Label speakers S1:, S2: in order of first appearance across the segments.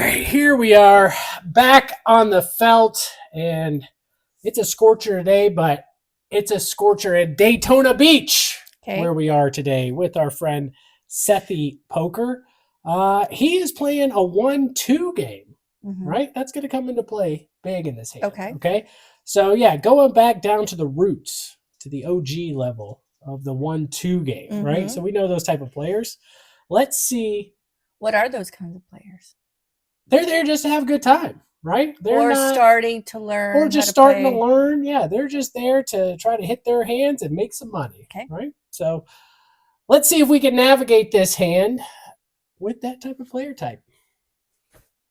S1: right, here we are back on the felt, and it's a scorcher today, but it's a scorcher at Daytona Beach, where we are today with our friend Sethy Poker. He is playing a 1-2 game, right? That's going to come into play big in this hand. Okay. So, yeah, going back down to the roots, to the OG level of the 1-2 game, right? So we know those type of players. Let's see.
S2: What are those kinds of players?
S1: They're there just to have a good time, right? They're
S2: not starting to learn.
S1: Or just starting to learn. Yeah, they're just there to try to hit their hands and make some money.
S2: Okay.
S1: Right? So let's see if we can navigate this hand with that type of player type.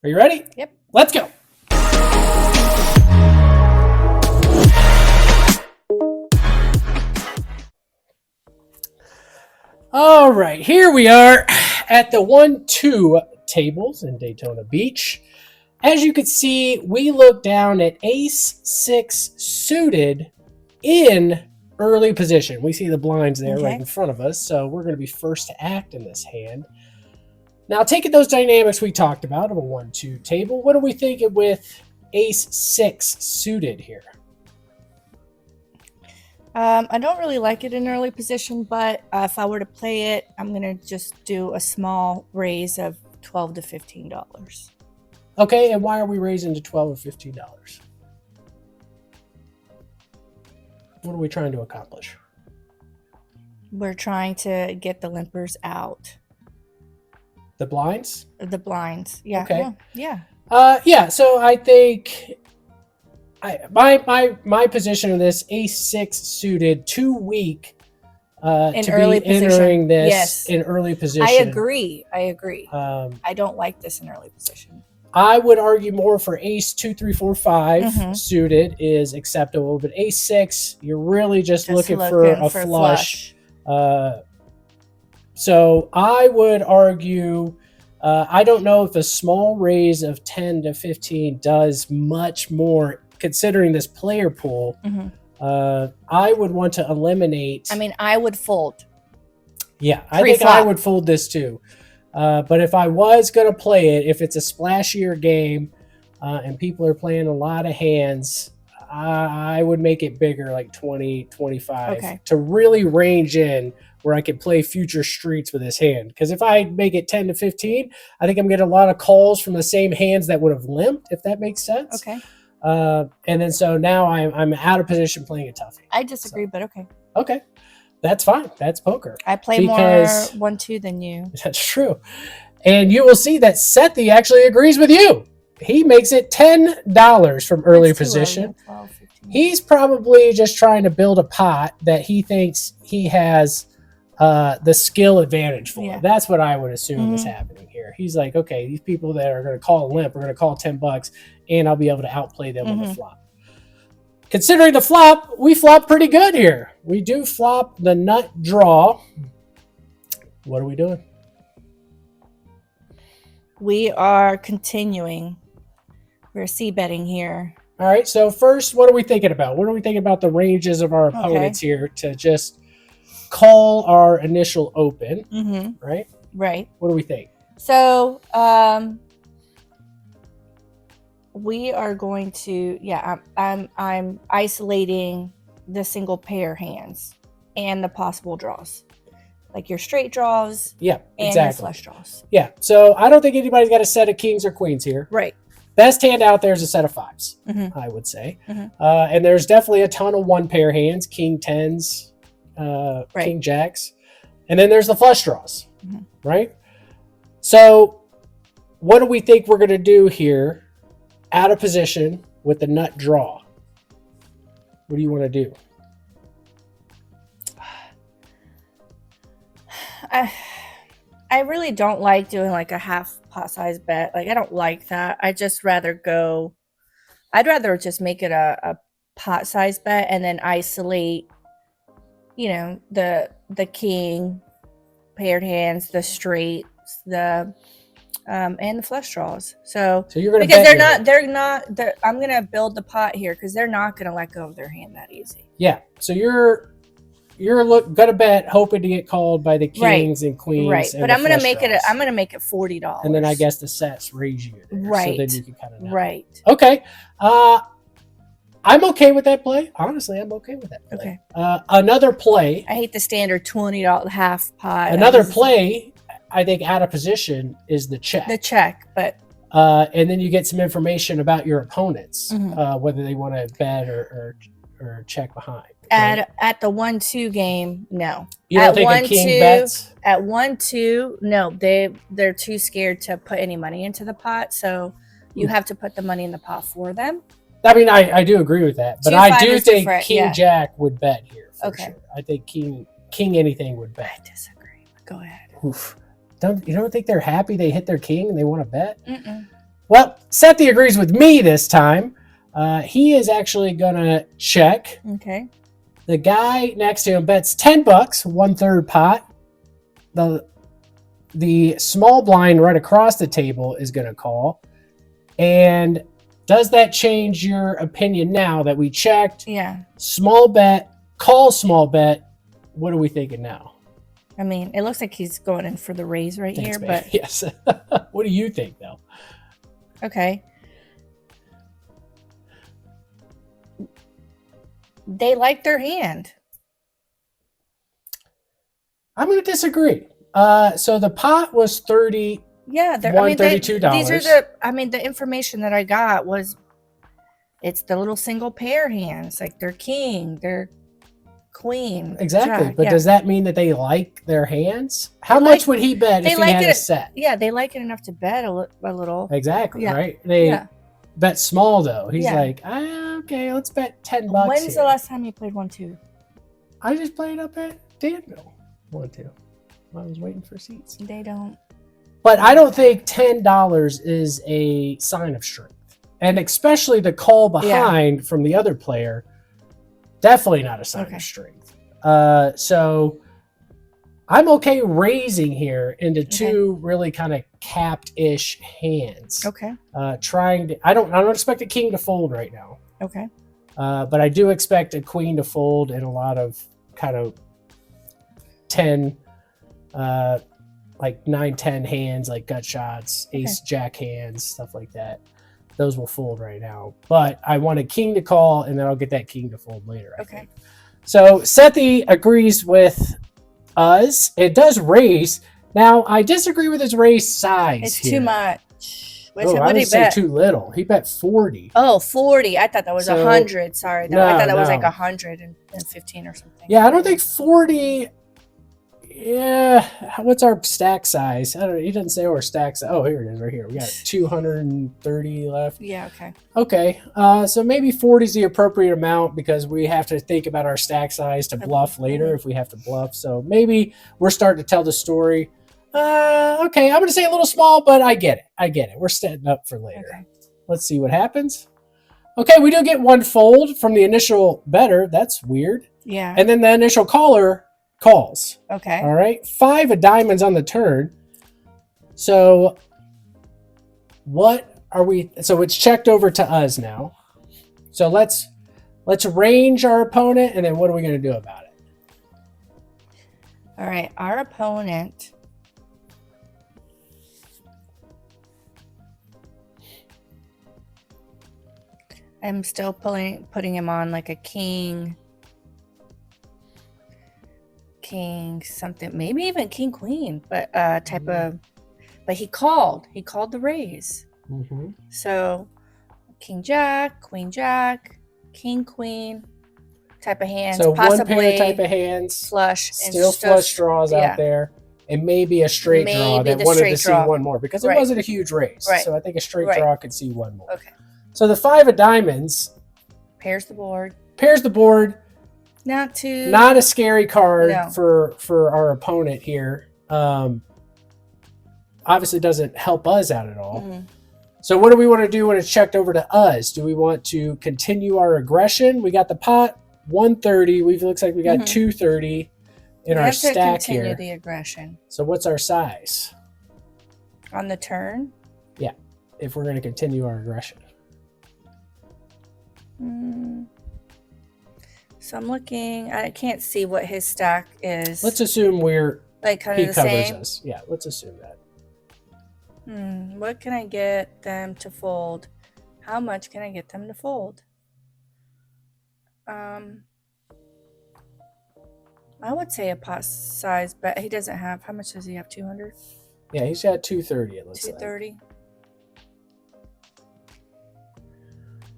S1: Are you ready?
S2: Yep.
S1: Let's go. All right, here we are at the 1-2 tables in Daytona Beach. As you can see, we look down at ace-6 suited in early position. We see the blinds there right in front of us, so we're going to be first to act in this hand. Now, taking those dynamics we talked about of a 1-2 table, what are we thinking with ace-6 suited here?
S2: I don't really like it in early position, but if I were to play it, I'm going to just do a small raise of $12 to $15.
S1: Okay, and why are we raising to $12 or $15? What are we trying to accomplish?
S2: We're trying to get the limpers out.
S1: The blinds?
S2: The blinds, yeah.
S1: Okay.
S2: Yeah.
S1: Yeah, so I think my position in this ace-6 suited, too weak
S2: in
S1: to
S2: early
S1: be entering
S2: position.
S1: this in early position.
S2: I agree. I don't like this in early position.
S1: I would argue more for ace 2, 3, 4, 5 suited is acceptable, but ace-6, you're really just looking for a flush. So I would argue, I don't know if a small raise of 10 to 15 does much more considering this player pool. I would want to eliminate.
S2: I mean, I would fold.
S1: Yeah, I think I would fold this too. But if I was going to play it, if it's a splashier game and people are playing a lot of hands, I would make it bigger, like 20, 25, to really range in where I can play future streets with this hand. Because if I make it 10 to 15, I think I'm getting a lot of calls from the same hands that would have limped, if that makes sense.
S2: Okay.
S1: And then so now I'm out of position playing a tough hand.
S2: I disagree, but okay.
S1: Okay. That's fine. That's poker.
S2: I play more 1-2 than you.
S1: That's true. And you will see that Sethy actually agrees with you. He makes it $10 from early position.
S2: 12, 15.
S1: He's probably just trying to build a pot that he thinks he has the skill advantage for.
S2: Yeah.
S1: That's what I would assume is happening here. He's like, okay, these people that are going to call a limp are going to call $10 and I'll be able to outplay them on the flop. Considering the flop, we flop pretty good here. We do flop the nut draw. What are we doing?
S2: We are continuing. We're c-betting here.
S1: All right, so first, what are we thinking about? What are we thinking about the ranges of our opponents here to just call our initial open, right?
S2: Right.
S1: What do we think?
S2: So, we are going to, I'm isolating the single pair hands and the possible draws, like your straight draws, and your flush draws.
S1: Yeah. So I don't think anybody's got a set of kings or queens here.
S2: Right.
S1: Best hand out there is a set of 5s, I would say, and there's definitely a ton of one pair hands, king 10s, king jacks, and then there's the flush draws, right? So what do we think we're going to do here? Out of position with the nut draw. What do you want to do?
S2: I really don't like doing like a half pot size bet. Like I don't like that. I'd rather just make it a pot size bet and then isolate, the king, paired hands, the straights, and the flush draws. So
S1: you're gonna
S2: because I'm gonna build the pot here because they're not gonna let go of their hand that easy.
S1: Yeah. So you're gonna bet, hoping to get called by the kings and queens.
S2: Right, but I'm gonna make it. I'm gonna make it $40,
S1: and then I guess the sets raise you there,
S2: right?
S1: So then you can kind of know.
S2: Right.
S1: Okay. I'm okay with that play. Honestly, I'm okay with that play. Okay. Another play.
S2: I hate the standard $20 half pot.
S1: Another play, I think, out of position is the check.
S2: The check, but.
S1: And then you get some information about your opponents, whether they want to bet or check behind. Right?
S2: At the 1-2 game, no.
S1: You don't think a king bets?
S2: At 1-2, no. They're too scared to put any money into the pot, so you have to put the money in the pot for them.
S1: I mean, I do agree with that, but I do think King Jack would bet here. For sure. I think King anything would bet.
S2: I disagree. Go ahead.
S1: Oof. You don't think they're happy they hit their king and they want to bet? Mm-mm. Well, Sethy agrees with me this time. He is actually gonna check.
S2: Okay.
S1: The guy next to him bets $10, 1/3 pot. The small blind right across the table is gonna call. And does that change your opinion now that we checked?
S2: Yeah.
S1: Small bet, call small bet. What are we thinking now?
S2: I mean, it looks like he's going in for the raise here,
S1: man.
S2: But
S1: yes. What do you think, though?
S2: Okay. They like their hand.
S1: I'm going to disagree. So the pot was $30.
S2: Yeah,
S1: $32.
S2: These are the information that I got was it's the little single pair hands, like their king, their queen.
S1: Exactly.
S2: Jack,
S1: but does that mean that they like their hands? How much would he bet if he had a set?
S2: Yeah, they like it enough to bet a little.
S1: Exactly, right? They bet small, though. He's like, okay, let's bet $10.
S2: When's the last time you played 1-2?
S1: I just played up at Danville 1-2. I was waiting for seats.
S2: They don't.
S1: But I don't think $10 is a sign of strength. And especially the call behind from the other player, definitely not a sign of strength. So I'm okay raising here into two really kind of capped-ish hands.
S2: Okay.
S1: I don't expect a king to fold right now.
S2: Okay.
S1: But I do expect a queen to fold in a lot of kind of 10 like 9-10 hands, like gut shots, ace jack hands, stuff like that. Those will fold right now. But I want a king to call, and then I'll get that king to fold later. I think. So Sethy agrees with us. It does raise. Now, I disagree with his raise size.
S2: It's
S1: here.
S2: Too much.
S1: I would say too little. He bet 40.
S2: Oh, 40. I thought that was 100. Sorry. No, I thought that was like 115 or something.
S1: Yeah, I don't think 40... Yeah, what's our stack size? I don't know. He doesn't say our stack size. Oh, here it is right here. We got 230 left.
S2: Yeah,
S1: okay. So maybe 40 is the appropriate amount because we have to think about our stack size to bluff later if we have to bluff. So maybe we're starting to tell the story. Okay, I'm going to say a little small, but I get it. We're setting up for later. Okay. Let's see what happens. Okay, we do get one fold from the initial better. That's weird.
S2: Yeah.
S1: And then the initial caller calls.
S2: Okay.
S1: All right. 5 of diamonds on the turn. So what are we? So it's checked over to us now. So let's range our opponent, and then what are we going to do about it?
S2: All right. Our opponent. I'm still putting him on like a king something, maybe even king queen, but type of, but he called the raise. So king jack, queen jack, king queen type of hands.
S1: So
S2: possibly
S1: one pair type of hands,
S2: flush,
S1: still flush draws out there, and maybe a straight draw that wanted to see one more because it wasn't a huge raise. So I think a straight draw could see one more.
S2: Okay.
S1: So the 5 of diamonds
S2: pairs the board. Not
S1: a scary card for our opponent here. Obviously doesn't help us out at all. So what do we want to do when it's checked over to us? Do we want to continue our aggression? We got the pot 130. Looks like we got 230 in our stack here.
S2: Continue the aggression.
S1: So what's our size?
S2: On the turn?
S1: Yeah, if we're going to continue our aggression.
S2: So I'm looking. I can't see what his stack is.
S1: Let's assume we're
S2: like kind
S1: he
S2: of the
S1: covers
S2: same.
S1: us. Yeah, let's assume that.
S2: What can I get them to fold? How much can I get them to fold? I would say a pot size, but he doesn't have. How much does he have? 200.
S1: Yeah, he's got 230. It looks
S2: 230.
S1: like.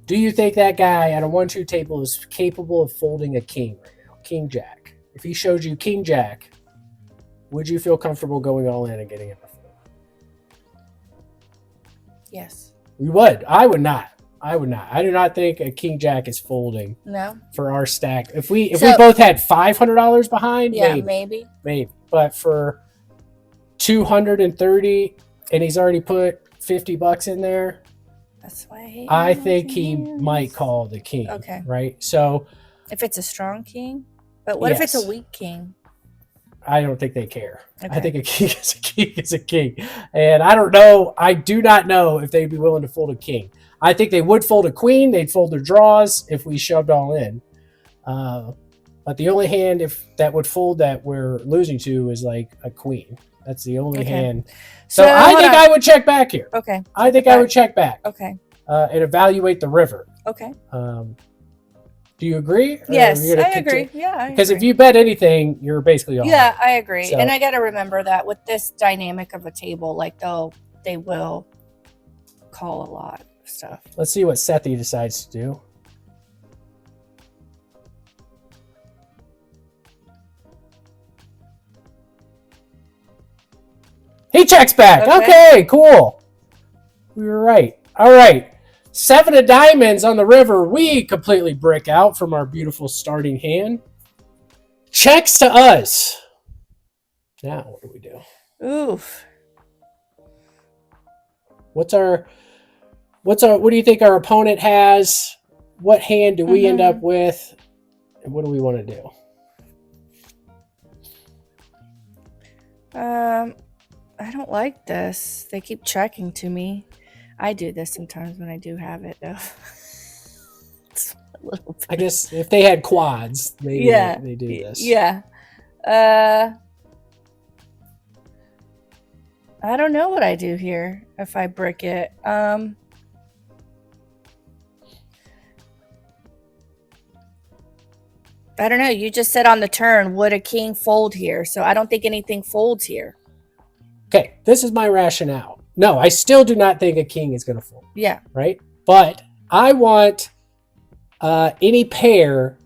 S1: Do you think that guy at a 1-2 table is capable of folding a king right now? King Jack. If he showed you King Jack, would you feel comfortable going all in and getting him to fold?
S2: Yes.
S1: You would. I would not. I do not think a King Jack is folding.
S2: No.
S1: For our stack. If we both had $500 behind,
S2: yeah, maybe.
S1: But for 230, and he's already put $50 in there.
S2: That's why
S1: I think he might call the king.
S2: Okay.
S1: Right. So
S2: if it's a strong king, but what if it's a weak king?
S1: I don't think they care. Okay. I think a king is a king is a king, and I don't know. I do not know if they'd be willing to fold a king. I think they would fold a queen. They'd fold their draws if we shoved all in. But the only hand that would fold that we're losing to is like a queen. That's the only hand. So I think I would check back here.
S2: Okay.
S1: I think I would check back.
S2: Okay.
S1: And evaluate the river.
S2: Okay.
S1: Do you agree?
S2: Yes, I agree. Yeah,
S1: because if you bet anything, you're basically all
S2: right. I agree. So, and I got to remember that with this dynamic of a table, like they will call a lot of stuff.
S1: Let's see what Sethy decides to do. He checks back. Okay, cool. We were right. All right. 7 of diamonds on the river. We completely break out from our beautiful starting hand. Checks to us. Now, what do we do?
S2: Oof.
S1: What do you think our opponent has? What hand do we end up with? And what do we want to do?
S2: I don't like this. They keep checking to me. I do this sometimes when I do have it, though. It's a little bit.
S1: I guess if they had quads, maybe they do this.
S2: Yeah. I don't know what I do here if I brick it. I don't know. You just said on the turn, would a king fold here? So I don't think anything folds here.
S1: Okay, this is my rationale. No, I still do not think a king is going to fold.
S2: Yeah.
S1: Right? But I want any pair.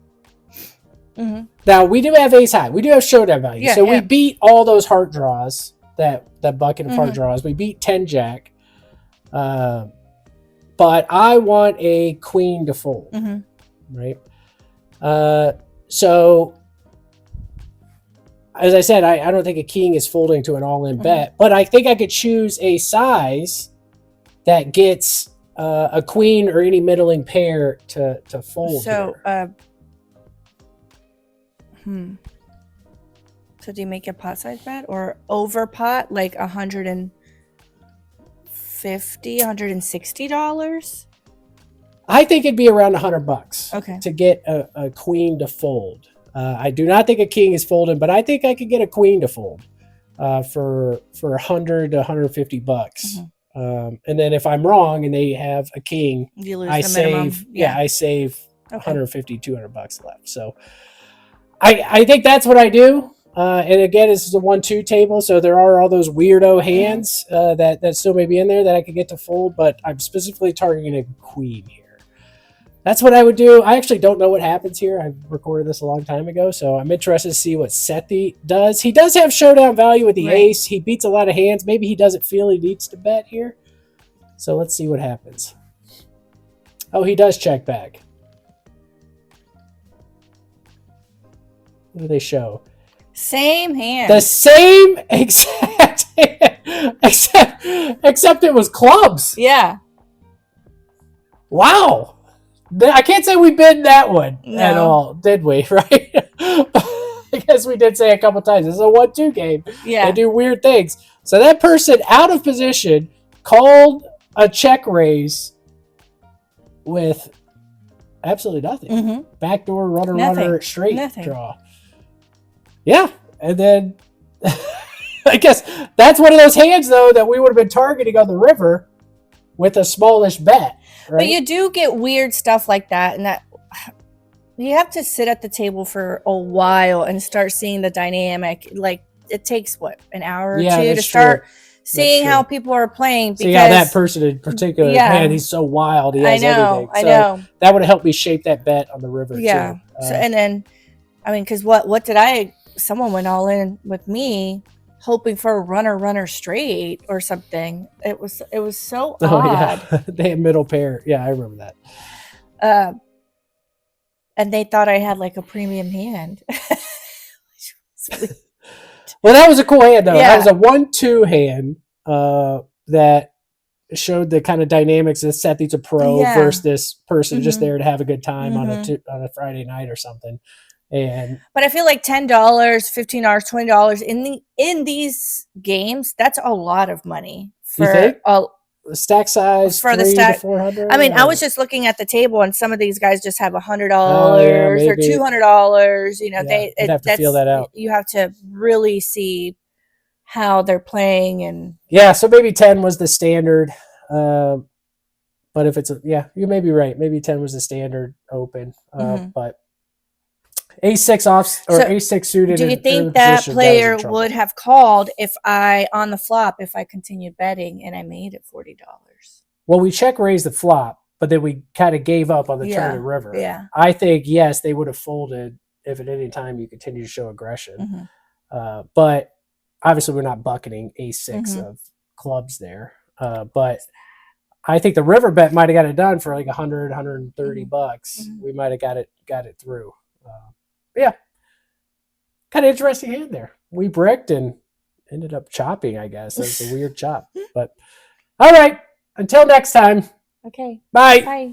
S1: Mm-hmm. Now, we do have ace high. We do have showdown value. So we beat all those heart draws, that bucket of heart draws. We beat 10 jack. But I want a queen to fold. Mm-hmm. Right? So, as I said, I don't think a king is folding to an all-in bet, but I think I could choose a size that gets a queen or any middling pair to fold.
S2: So, So do you make a pot size bet or over pot, like $150, $160?
S1: I think it'd be around $100
S2: to
S1: get a queen to fold. I do not think a king is folding, but I think I could get a queen to fold for $100 to $150. And then if I'm wrong and they have a king,
S2: you lose
S1: I
S2: the
S1: save.
S2: Minimum.
S1: Yeah, I save $150, $200 left. So I think that's what I do. And again, this is a 1-2 table, so there are all those weirdo hands that still may be in there that I could get to fold, but I'm specifically targeting a queen here. That's what I would do. I actually don't know what happens here. I recorded this a long time ago, so I'm interested to see what Sethy does. He does have showdown value with the ace. He beats a lot of hands. Maybe he doesn't feel he needs to bet here. So let's see what happens. Oh, he does check back. What do they show?
S2: Same hand.
S1: The same exact hand, except it was clubs.
S2: Yeah.
S1: Wow. I can't say we bid that one at all, did we? Right? I guess we did say a couple times. This is a 1-2 game.
S2: Yeah.
S1: They do weird things. So that person out of position called a check raise with absolutely nothing.
S2: Mm-hmm.
S1: Backdoor runner straight
S2: nothing.
S1: Draw. Yeah, and then I guess that's one of those hands though that we would have been targeting on the river with a smallish bet. Right?
S2: But you do get weird stuff like that, and that you have to sit at the table for a while and start seeing the dynamic. Like it takes what, an hour or two to start seeing how people are playing.
S1: See how that person in particular, man, he's so wild. He has everything.
S2: I know.
S1: That would have helped me shape that bet on the river too.
S2: So, and then, I mean, because what did someone went all in with me, hoping for a runner straight or something. It was so odd.
S1: Yeah. They had middle pair. Yeah, I remember that.
S2: And they thought I had like a premium hand.
S1: Well, that was a cool hand though. Yeah. That was a 1-2 hand that showed the kind of dynamics of Sethy's a pro versus this person just there to have a good time on a Friday night or something. But
S2: I feel like $10, $15, $20 in these games, that's a lot of money for
S1: the stack size
S2: for the stack.
S1: 400.
S2: I mean, I was just looking at the table, and some of these guys just have $100 or $200. You know, they
S1: have to feel that out.
S2: You have to really see how they're playing, and
S1: so maybe 10 was the standard. But if it's you may be right. Maybe 10 was the standard open. But A6 off or A6 suited.
S2: Do you think that player would have called if I continued betting and I made it $40?
S1: Well, we check raised the flop, but then we kind of gave up on the turn and river.
S2: Yeah.
S1: I think yes, they would have folded if at any time you continue to show aggression. But obviously we're not bucketing A6 of clubs there. But I think the river bet might have got it done for like $100, $130. We might have got it through. Kind of interesting hand there. We bricked and ended up chopping, I guess. That's a weird chop. But all right. Until next time.
S2: Okay.
S1: Bye.
S2: Bye.